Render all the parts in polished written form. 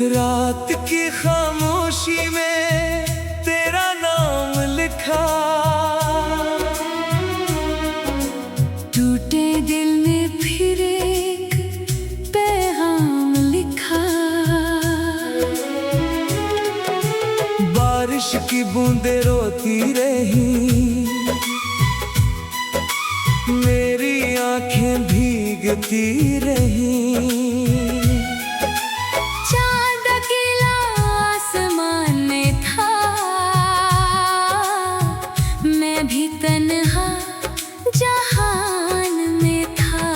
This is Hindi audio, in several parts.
रात की खामोशी में तेरा नाम लिखा, टूटे दिल में फिर एक पैगाम लिखा। बारिश की बूंदें रोती रही, मेरी आंखें भीगती रही। चांद अकेला आसमान में था, मैं भी तन्हा जहान में था।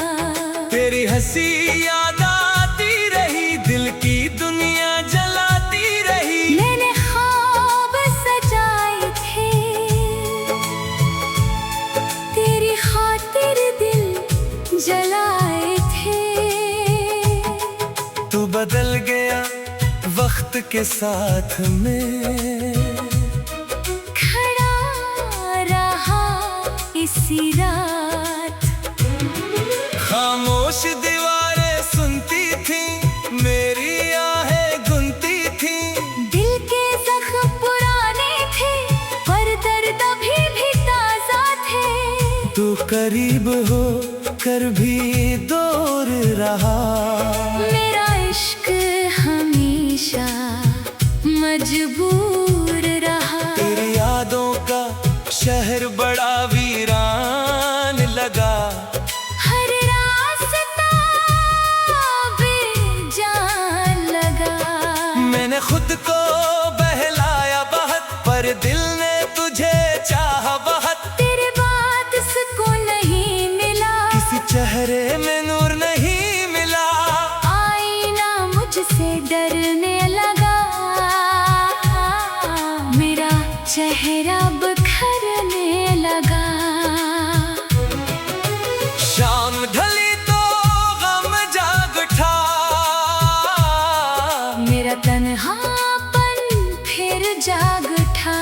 तेरी हंसी याद आती रही, दिल की दुनिया जलाती रही। मैंने ख्वाब सजाए थे, तेरी खातिर दिल जलाए थे। तू बदल गया वक्त के साथ में, खड़ा रहा इसी रात। खामोश दीवारें सुनती थी, मेरी आहें गुनती थी। दिल के जख्म पुराने थे, पर दर्द अभी भी ताजा थे। तू करीब हो कर भी दूर रहा, मेरा इश्क हमेशा मजबूर रहा। तेरी यादों का शहर बड़ा वीरान लगा। हर रास्ता बेजान लगा। मैंने खुद को बहलाया बहुत, पर दिल ने तुझे चाहा बहुत। तेरे बात सुकून नहीं मिला, किसी चेहरे में नूर नहीं मिला। आईना मुझसे डरने लगा, मेरा चेहरा बिखरने लगा। शाम ढली तो गम जाग उठा, मेरा तन्हापन फिर जाग उठा।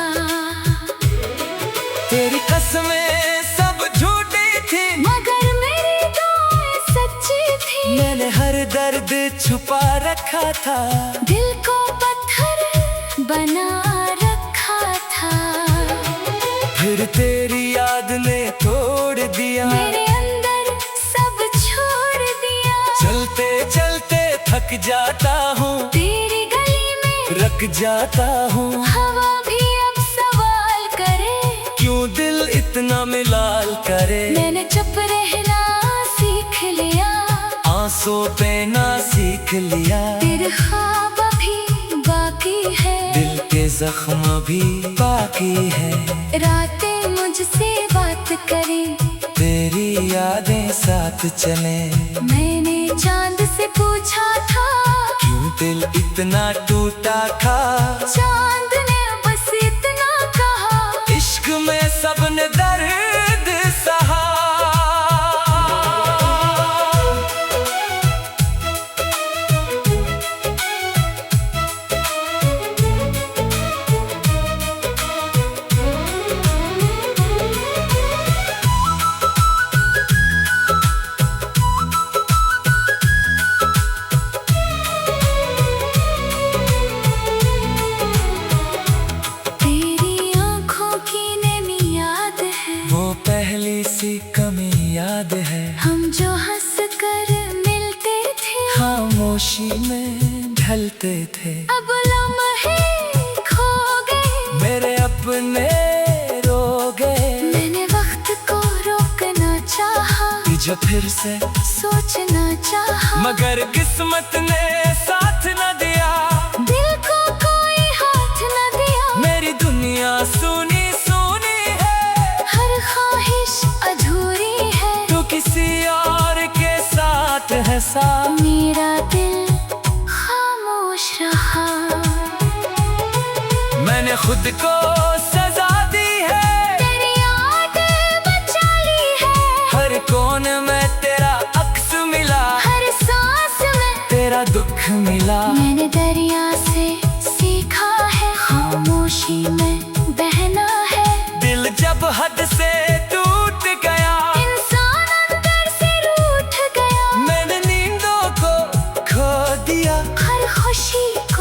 तेरी कसमें सब झूठी थी, मगर मेरी दुआएं सच्ची थी। मैंने हर दर्द छुपा रखा था, दिल को पत्थर बना रखा था। फिर तेरी याद ने तोड़ दिया, मेरे अंदर सब छोड़ दिया। चलते चलते थक जाता हूँ, तेरी गली में रख जाता हूँ। हवा भी अब सवाल करे, क्यों दिल इतना मिलाल करे। मैंने चुप रहना सीख लिया, आंसू पे ना सीख लिया। तेरे ख्वाब अभी बाकी है, दिल के जख्म भी बाकी है। रातें मुझसे बात करें, तेरी यादें साथ चले। मैंने चांद से पूछा था, क्यों दिल इतना टूटा था। चांद ने बस इतना कहा, इश्क में सबने दर्द सहा। तेरी आंखों की नमी याद है, वो पहली सी कमी याद है। हम जो हंस कर मिलते थे, खामोशी में ढलते थे। अब लम्हे खो गए, मेरे अपने रो गए। मैंने वक्त को रोकना चाहा, तुझे फिर से सोचना चाहा। मगर किस्मत ने साथ न दिया, दिल को कोई हाथ न दिया। मेरी दुनिया सुनी सुनी है। हर ख्वाहिश अधूरी है, तू किसी और के साथ है साथ। मेरा दिल खामोश रहा। मैंने खुद को सजा दी है, तेरी याद बचा ली है। हर कोन में तेरा अक्स मिला, हर सांस में तेरा दुख मिला। मैंने दरिया से सीखा है, खामोशी में बहना है। दिल जब हद से टूट गया, इंसान अंदर से रूठ गया। मैंने नींदों को खो दिया। हर खुशी को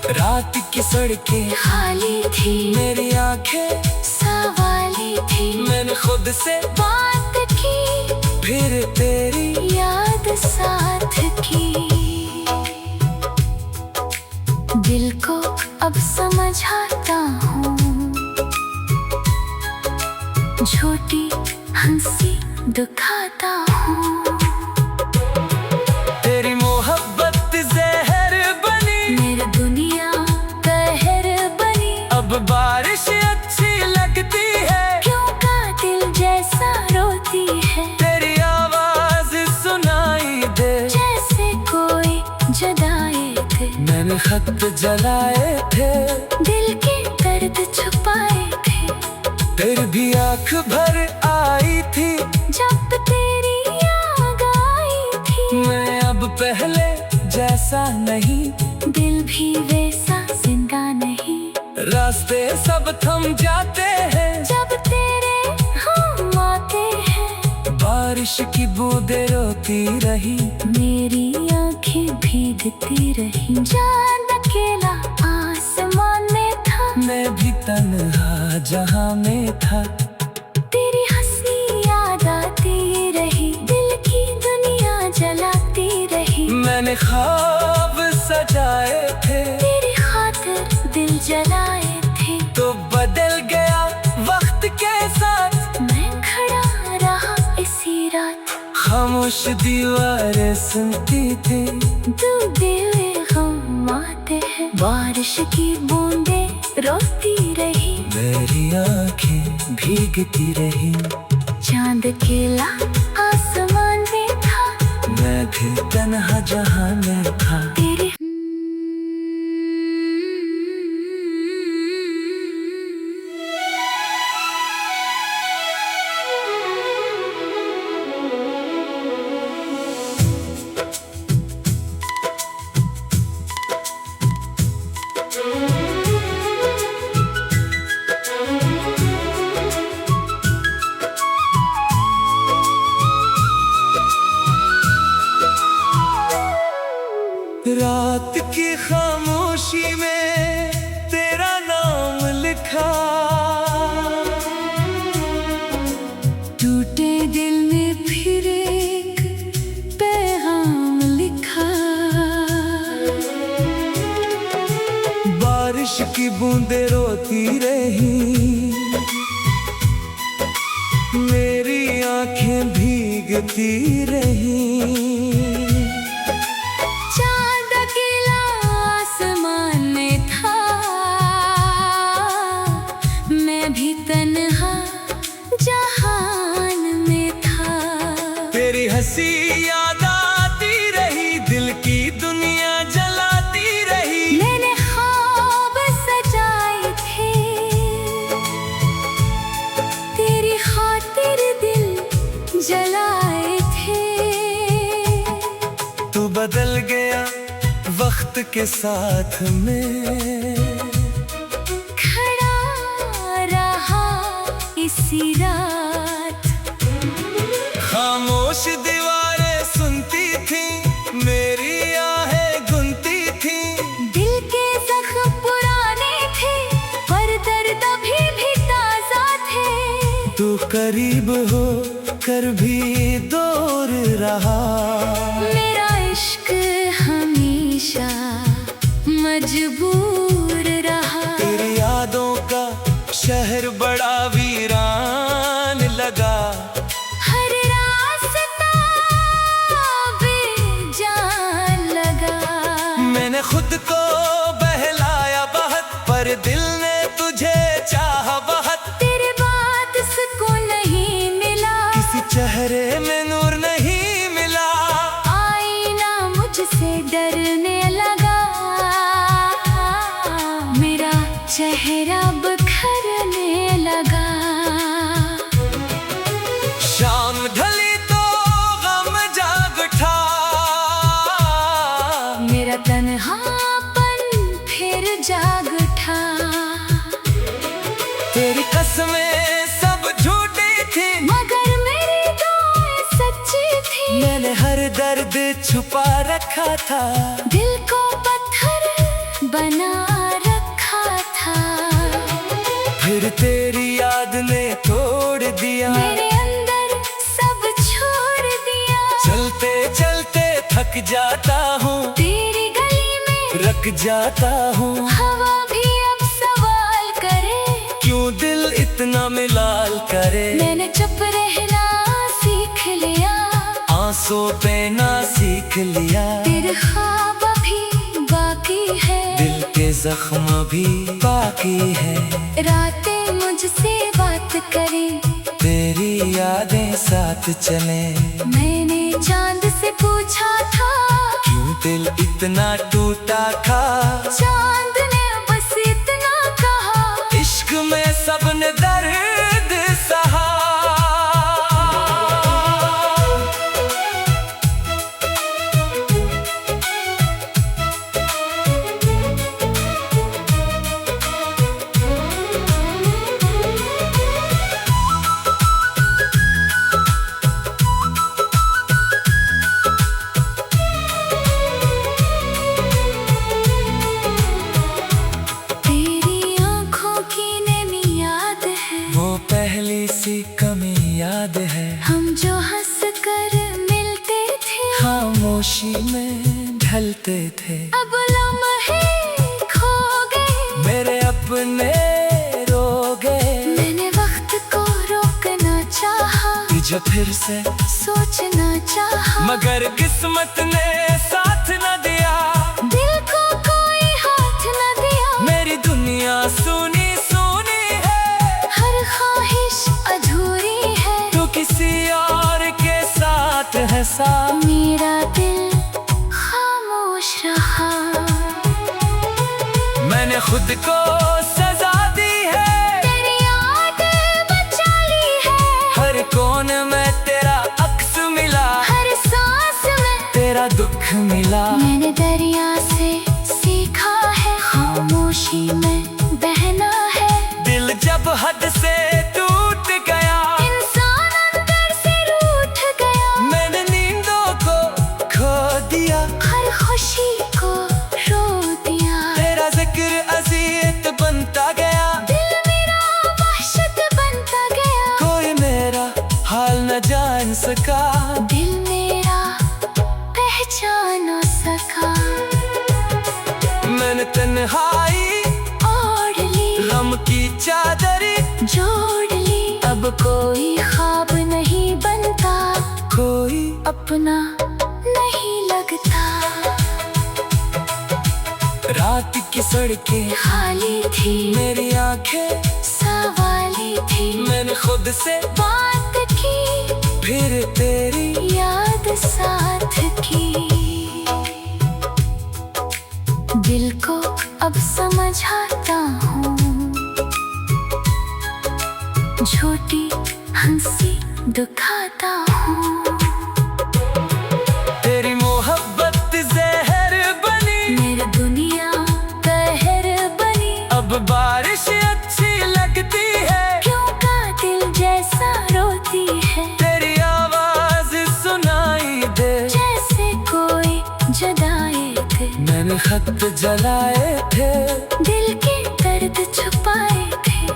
रात की सड़कें खाली थी, मेरी आंखें सवाली थी। मैंने खुद से बात की, फिर तेरी याद साथ की। दिल को अब समझाता हूँ, झूठी हंसी दिखाता हूँ। तेरी मोहब्बत जहर बनी, मेरी दुनिया कहर बनी। अब बारिश अच्छी लगती है, क्यों कातिल जैसा रोती है। तेरी आवाज सुनाई दे, जैसे कोई जगाए थे। मैंने खत जलाए थे, दिल के दर्द छुपाए थे। फिर भी आंख भर आई थी, जब तेरी याद आई थी। मैं अब पहले जैसा नहीं, दिल भी वैसा जिंदा नहीं। रास्ते सब थम जाते हैं, जब तेरे हम आते हैं। बारिश की बूंदें रोती रही, मेरी आंखें भीगती रही। चांद अकेला आसमान में था, मैं भी तन्हा जहां में था। तेरी हंसी याद आती रही, दिल की दुनिया जलाती रही। मैंने ख्वाब सजाए थे, तेरी खातिर दिल जलाए थे। तो बदल गया वक्त के साथ। मैं खड़ा रहा इसी रात, खामोश दीवारें सुनती थी, डूबे हुए गम आते हैं। बारिश की बूंदें रोती रही, मेरी आंखें भीगती रही। चांद अकेला आसमान में था, मैं भी तन्हा जहां में था। तेरे रात की खामोशी में तेरा नाम लिखा, टूटे दिल में फिर एक पैगाम लिखा। बारिश की बूंदें रोती रही, मेरी आंखें भीगती रही। चांद अकेला आसमान में था, मैं भी तन्हा जहान में था। तेरी हंसी याद आती रही, दिल की दुनिया जलाती रही। मैंने ख्वाब सजाए थे, तेरी खातिर दिल जलाए थे। तू बदल गया वक्त के साथ में, खड़ा रहा इसी रात। खामोश दीवारें सुनती थी, मेरी आहें गुनती थी। दिल के जख्म पुराने थे, पर दर्द अभी भी ताजा थे। तू करीब हो कर भी दूर रहा, मेरा इश्क हमेशा मजबूर रहा। तेरी यादों का शहर बड़ा वीरान लगा। हर रास्ता बेजान लगा। मैंने खुद को बहलाया बहुत, पर दिल ने तुझे चाहा बहुत। तेरे बात सुकून नहीं मिला, किसी चेहरे में नूर नहीं मिला। आईना मुझसे डरने लगा। मेरा चेहरा बिखरने लगा। शाम ढली तो गम जाग उठा, मेरा तन्हापन फिर जाग उठा। तेरी कसमें सब झूठी थी, मगर मेरी दुआएं सच्ची थी। मैंने हर दर्द छुपा रखा था। दिल को पत्थर बना जाता हूँ, तेरी गली में रख जाता हूँ। हवा भी अब सवाल करे, क्यों दिल इतना मिलाल करे। मैंने चुप रहना सीख लिया, आंसू पे ना सीख लिया। तेरे ख्वाब भी बाकी है, दिल के जख्म भी बाकी है। रातें मुझसे बात करें, तेरी यादें साथ चले। मैंने चांद से पूछा था, क्यों दिल इतना टूटा था। चांद ने बस इतना कहा, इश्क में सबने दर्द सहा। तेरी आंखों की नैनी याद है, वो पहली सी कमी याद है। हम जो हंस कर मिलते थे, खामोशी में ढलते थे। अब लम्हे खो गए, मेरे अपने रो गए। मैंने वक्त को रोकना चाहा, तुझे फिर से सोचना चाहा, मगर किस्मत ने साथ न दिया। दिल को कोई हाथ न दिया। मेरी दुनिया सुनी सुनी है, हर ख्वाहिश अधूरी है, तू किसी और के साथ है साथ। मेरा दिल खामोश रहा। मैंने खुद को सजा दी है, तेरी याद बचा ली है, हर कोने में तेरा अक्स मिला। हर सांस में तेरा दुख मिला। मैंने दरिया से सीखा है, खामोशी में बहना है। दिल जब हद से टूट गया, इंसान अंदर से रूठ गया, मैंने नींदों को खो दिया। हर खुशी को रो दिया। तेरा जिक्र अज़ियत बनता गया, दिल मेरा वहशत बनता गया, कोई मेरा हाल न जान सका। दिल मेरा पहचान न सका। मैंने तन्हाई ओढ़ ली, गम की चादर जोड़ ली, अब कोई ख्वाब नहीं बनता, कोई अपना नहीं लगता। रात की सड़कें खाली थी, मेरी आंखें सवाली थी, मैंने खुद से बात की, फिर तेरी याद साथ की। दिल को अब समझाता हूँ, झूठी हंसी दिखाता हूँ। तेरी मोहब्बत जहर बनी, मेरी दुनिया कहर बनी, अब बारिश अच्छी लगती है। क्यों कातिल जैसा रोती है, तेरी आवाज सुनाई दे, जैसे कोई जदाए थे। मैंने खत जलाए थे, दिल के दर्द छुपाए थे,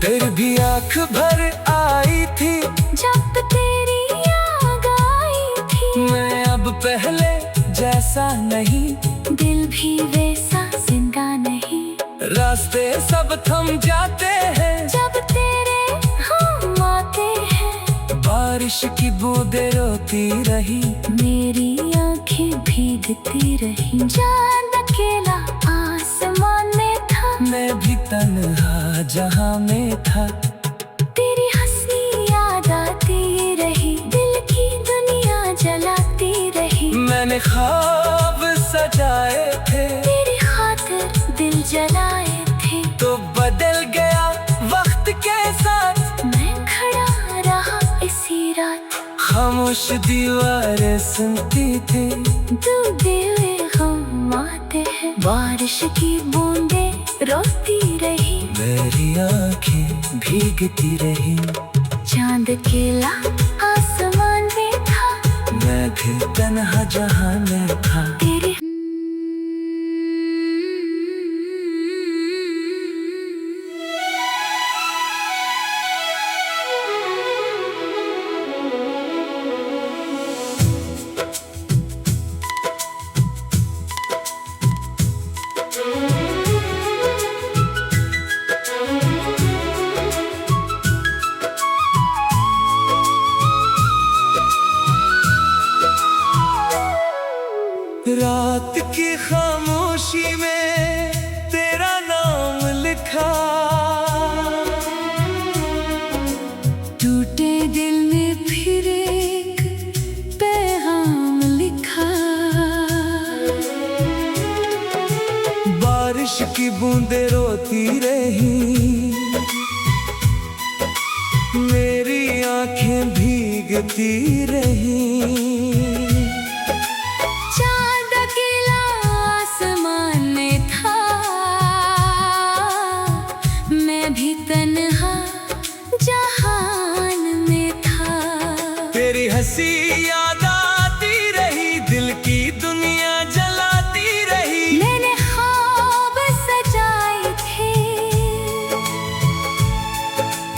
फिर भी आंख भर आई थी। जब तेरी याद आई थी, मैं अब पहले जैसा नहीं, दिल भी वैसा जिंदा नहीं। रास्ते सब थम जाते हैं, जब तेरे हम आते हैं, बारिश की बूंदें रोती रही, मेरी आंखें भीगती रही। चांद अकेला आसमान में था, मैं भी तन्हा जहां में था। तेरी हंसी याद आती रही, दिल की दुनिया जलाती रही। मैंने ख्वाब सजाए थे, तेरी खातिर दिल जलाए थे, तो बदल गया वक्त के साथ। मैं खड़ा रहा इसी रात, खामोश दीवारें सुनती थी, डूबे हुए हम आते हैं। बारिश की बूंदें रोती रही, मेरी आंखें भीगती रही। चांद अकेला आसमान में था, मैं भी तन्हा जहां में था। तेरे खामोशी में तेरा नाम लिखा, टूटे दिल में फिर एक पैगाम लिखा। बारिश की बूंदें रोती रही, मेरी आंखें भीगती रही। चांद अकेला आसमान में था, मैं भी तन्हा जहान में था। तेरी हंसी याद आती रही, दिल की दुनिया जलाती रही। मैंने ख्वाब सजाए थे,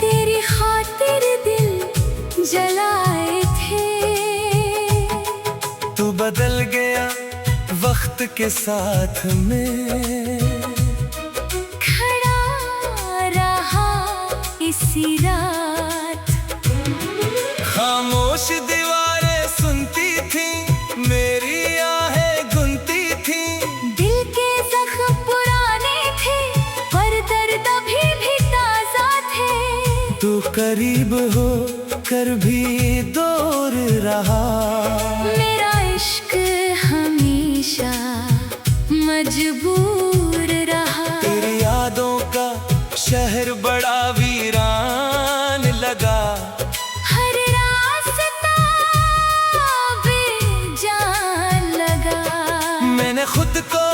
तेरी खातिर दिल जलाए थे। तू बदल गया वक्त के साथ में, खड़ा रहा इसी रात। खामोश दीवारें सुनती थी, मेरी आहें गुनती थी। दिल के जख्म पुराने थे, पर दर्द अभी भी ताजा थे। तू करीब हो कर भी दूर रहा, मेरा इश्क हमेशा मजबूर रहा। तेरी यादों का शहर बड़ा वीरान लगा। हर रास्ता बेजान लगा। मैंने खुद को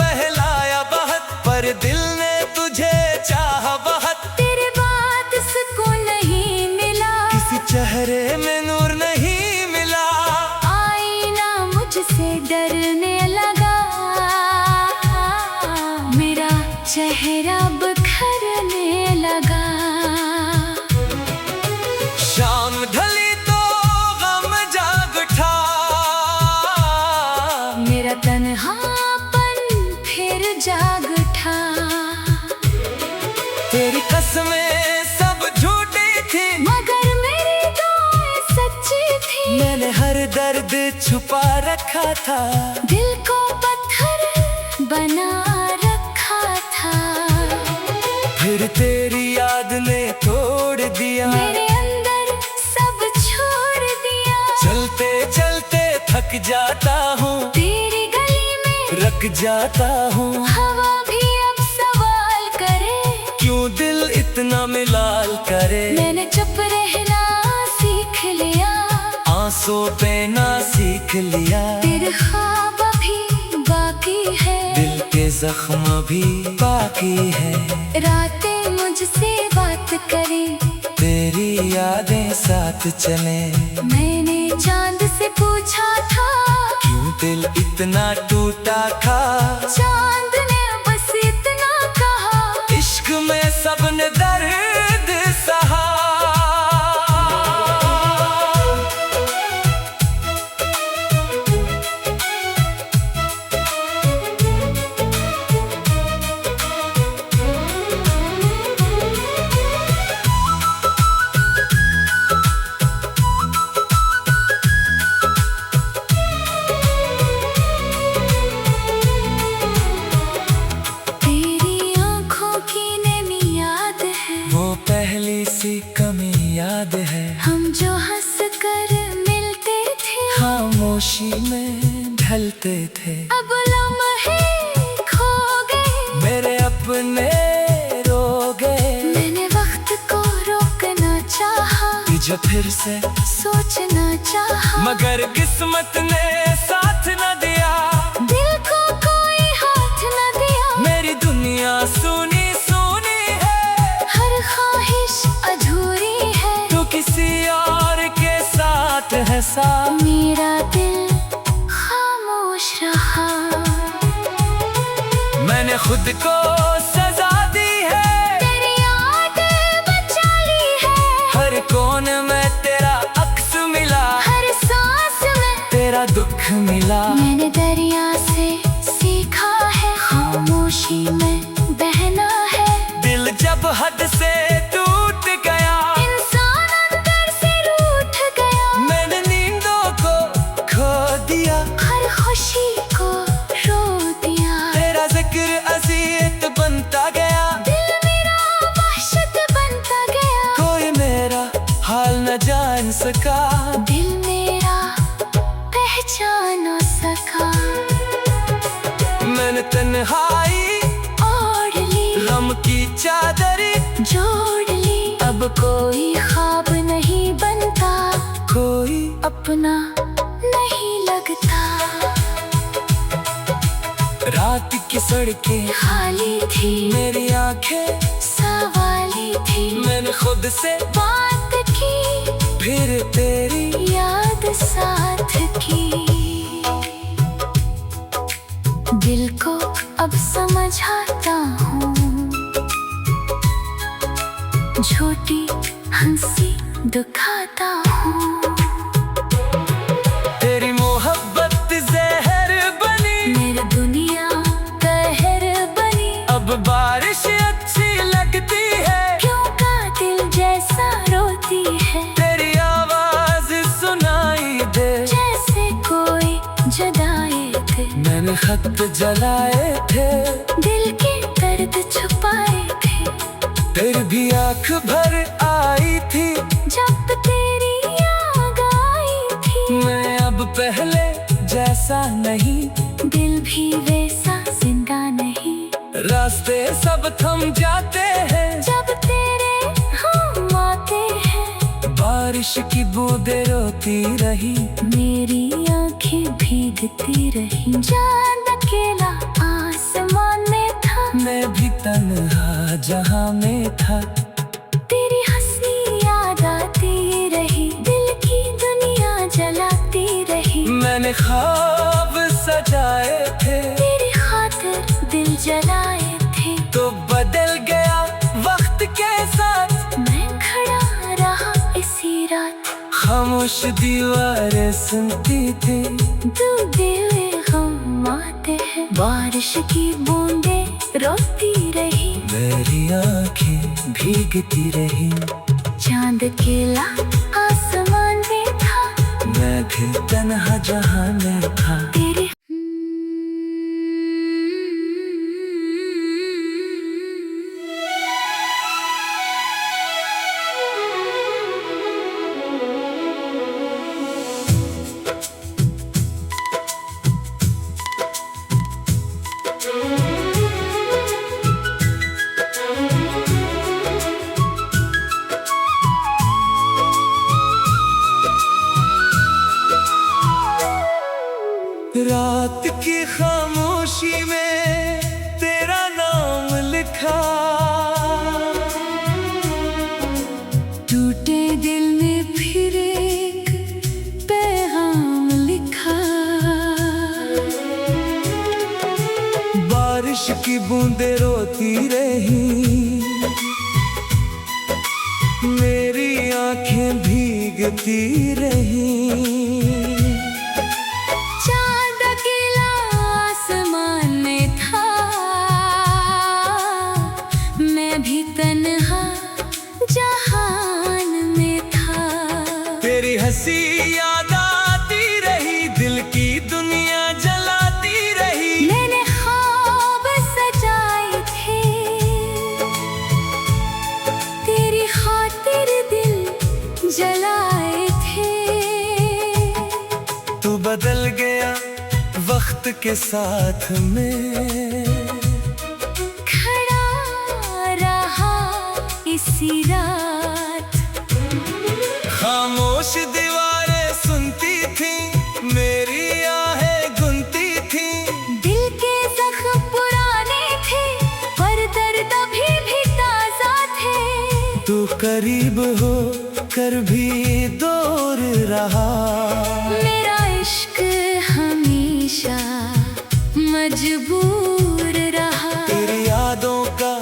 बहलाया बहुत, पर दिल ने तुझे चाहा बहुत। तेरे बात सुकून नहीं मिला, किसी चेहरे में नूर नहीं मिला। आईना मुझसे डरने लगा, मेरा चेहरा बिखरने लगा। शाम ढली तो गम जाग उठा, मेरा तन्हापन फिर जाग उठा। तेरी कसमें सब झूठी थी, मगर मेरी दुआएं सच्ची थी। मैंने हर दर्द छुपा रखा था, दिल को पत्थर बना रखा था। फिर तेरी याद ने तोड़ दिया। मेरे अंदर सब छोड़ दिया। चलते चलते थक जाता हूँ, तेरी गली में रख जाता हूँ। हवा भी अब सवाल करे, क्यों दिल इतना मिलाल करे। मैंने चुप रहना सीख लिया, आंसू पे ना सीख लिया। तेरे ख्वाब अभी बाकी है, दिल के जख्म भी बाकी है। रातें मुझसे बात करें, तेरी यादें साथ चले। मैंने चांद से पूछा था, क्यों दिल इतना टूटा था। चांद ने बस इतना कहा, इश्क में सबने दर्द सहा। तेरी आंखों की नमी याद है, वो पहली सी कमी याद है। हम जो हंस कर मिलते थे, खामोशी में ढलते थे। अब लम्हे खो गए, मेरे अपने रो गए। मैंने वक्त को रोकना चाहा, तुझे फिर से सोचना चाहा। मगर किस्मत ने साथ न दिया, दिल को कोई हाथ न दिया। मेरी दुनिया सुनी सुनी है। हर ख्वाहिश अधूरी है, तू किसी और के साथ है साथ। मेरा दिल खामोश रहा। मैंने खुद को सजा दी है, तेरी याद बचा ली है। हर कोन में तेरा अक्स मिला। हर सांस में तेरा दुख मिला। मैंने दरिया से सीखा है, खामोशी में बहना है। दिल जब हद से टूट गया, इंसान अंदर से रूठ गया। मैंने नींदों को खो दिया। हर खुशी को रो दिया। तेरा सका, दिल मेरा पहचान न सका। मैंने तन्हाई ओढ़ ली, गम की चादर जोड़ ली, अब कोई ख्वाब नहीं बनता, कोई अपना नहीं लगता। रात की सड़कें खाली थी, मेरी आंखें सवाली थी, मैंने खुद से बात की, फिर तेरी याद साथ की। दिल को अब समझाता हूँ, झूठी हंसी दुखाता हूँ। तेरी मोहब्बत जहर बनी, मेरी दुनिया कहर बनी, अब बारिश अच्छी लगती है, क्यों कातिल जैसा रोती है। तेरी आवाज सुनाई दे, जैसे कोई जगाए थे, मैंने खत जलाए थे, दिल के दर्द छुपाए थे। तेरी भी आंख भर आई थी, जब तेरी याद आई थी, मैं अब पहले जैसा नहीं, दिल भी वैसा जिंदा नहीं। रास्ते सब थम जाते हैं, जब तेरे हम आते हैं, बारिश की बूंदें रोती रही, मेरी आंखें भीगती रही। चांद अकेला आसमान में था, मैं भी तन्हा जहां में था। तेरी हंसी याद आती रही, दिल की दुनिया जलाती रही। मैंने ख्वाब सजाए थे, तेरी खातिर दिल जलाए थे, तो बदल गया वक्त के साथ। मैं खड़ा रहा इसी रात, खामोश दीवारें सुनती थी, डूबे हुए हम आते हैं। बारिश की बूंदें रोती रही, मेरी आंखें भीगती रही। चांद अकेला आसमान में था, मैं भी तन्हा जहां में था। तेरे रात की खामोशी में तेरा नाम लिखा, टूटे दिल में फिर एक पैगाम लिखा। बारिश की बूंदें रोती रही, मेरी आंखें भीगती रही। चांद अकेला आसमान में था, मैं भी तन्हा जहान में था। तेरी हंसी याद आती रही, दिल की दुनिया जलाती रही। मैंने ख्वाब सजाए थे, तेरी खातिर दिल जलाए थे। तू बदल गया वक्त के साथ में, खड़ा रहा इसी रात, खामोश दीवारें सुनती थी, मेरी आहें गुनती थी। दिल के जख्म पुराने थे, पर दर्द अभी भी ताजा थे। तू करीब हो कर भी दूर रहा, मेरा इश्क हमेशा मजबूर रहा। तेरी यादों का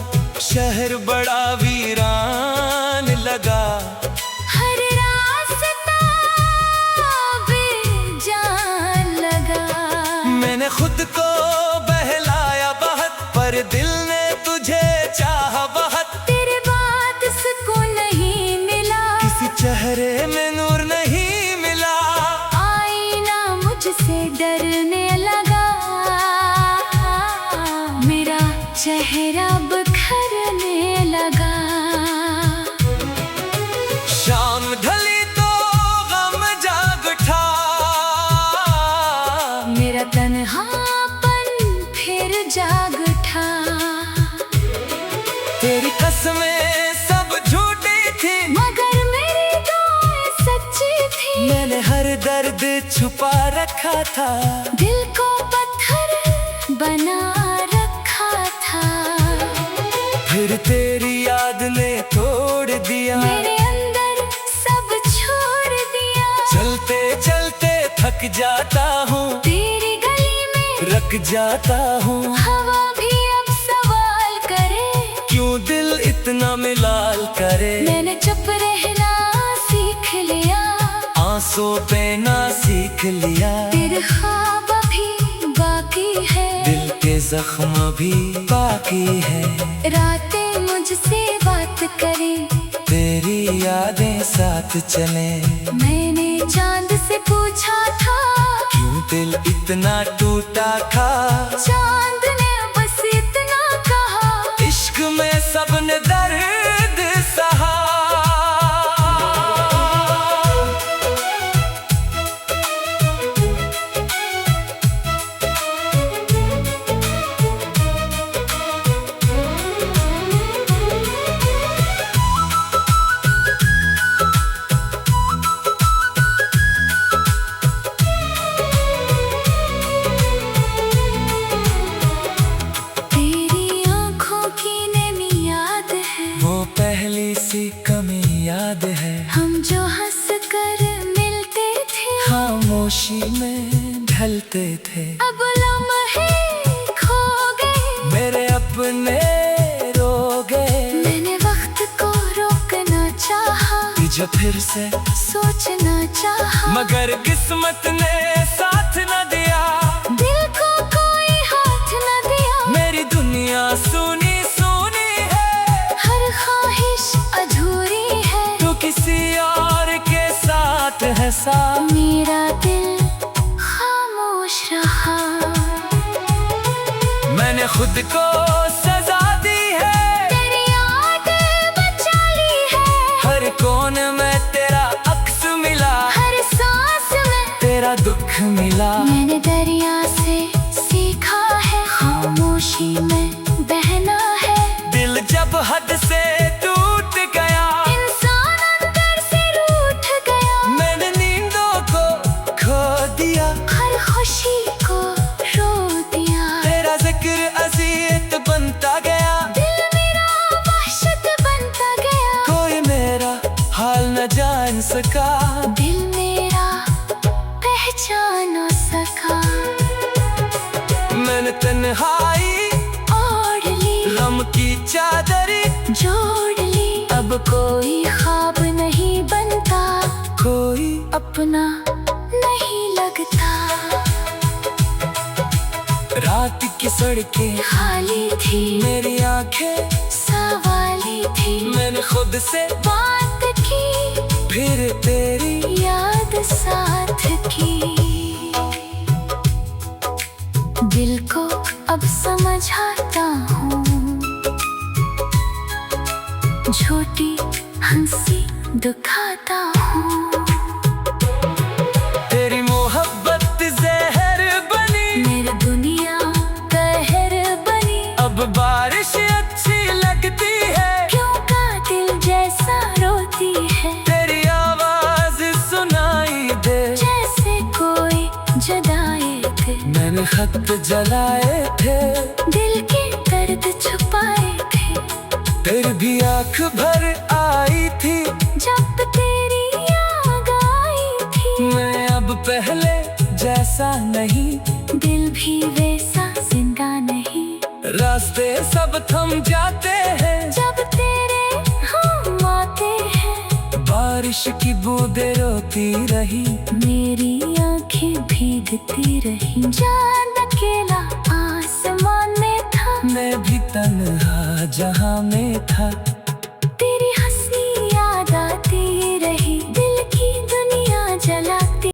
शहर बड़ा वीरान लगा। हर रास्ता बेजान लगा। मैंने खुद को बहलाया बहुत, पर दिल ने तुझे चाहा बहुत। तेरे बात सुकून नहीं मिला, किसी चेहरे में नूर नहीं मिला। आईना मुझसे डरने लगा, मेरा चेहरा बिखरने लगा। शाम ढली तो छुपा रखा था, दिल को पत्थर बना रखा था। फिर तेरी याद ने तोड़ दिया, मेरे अंदर सब छोड़ दिया। चलते चलते थक जाता हूँ, तेरी गली में रख जाता हूँ। हवा भी अब सवाल करे, क्यों दिल इतना मिलाल करे। मैंने चुप रहना सीख लिया, आंसू पे ना सीख लिया। तेरे ख्वाब भी बाकी है, दिल के जख्म भी बाकी है। रातें मुझसे बात करें, तेरी यादें साथ चले। मैंने चांद से पूछा था, क्यों दिल इतना टूटा था। चांद ने बस इतना कहा, इश्क में सबने दर्द सहा। तेरी आंखों की नमी याद है, वो पहली सी कमी याद है। हम जो हंस कर मिलते थे, खामोशी में ढलते थे। अब लम्हे खो गए, मेरे अपने रो गए। मैंने वक्त को रोकना चाहा, तुझे फिर से सोचना चाहा, मगर किस्मत ने साथ न दिया। दिल को कोई हाथ न दिया। मेरी दुनिया सुनी सुनी है, हर ख्वाहिश अधूरी है, तू किसी और के साथ है साथ। मेरा दिल खामोश रहा। मैंने खुद को सजा दी है, तेरी याद बचा ली है, हर कोन में तेरा अक्स मिला। हर सांस में तेरा दुख मिला। मैंने दरिया से सीखा है, खामोशी में बहना है। दिल जब हद से टूट गया, इंसान अंदर से रूठ गया, मैंने नींदों को खो दिया। हर खुशी को रो दिया। तेरा जिक्र अज़ियत बनता गया, दिल मेरा वहशत बनता गया, कोई मेरा हाल न जान सका। दिल मेरा पहचान न सका। मैंने तन्हाई ओढ़ ली, गम की चादर जोड़ ली, अब कोई ख्वाब नहीं बनता, कोई अपना नहीं लगता। रात की सड़कें खाली थी, मेरी आंखें सवाली थी, मैंने खुद से बात की, फिर तेरी याद साथ की। दिल को अब समझाता हूँ, झूठी हंसी दिखाता हूँ। तेरी मोहब्बत जहर बनी, मेरी दुनिया कहर बनी, अब बारिश अच्छी लगती है, क्यों कातिल जैसा रोती है। तेरी आवाज सुनाई दे, जैसे कोई जदाए थे, मैंने खत जलाए थे, दिल के दर्द छुपाए थे। फिर भी आंख भर आई थी, जब तेरी याद आई थी, मैं अब पहले जैसा नहीं, दिल भी वैसा जिंदा नहीं। रास्ते सब थम जाते हैं, जब तेरे हम आते हैं, बारिश की बूंदें रोती रही, मेरी आंखें भीगती रही। चांद अकेला आसमान में था, मैं भी तन्हा जहां में था।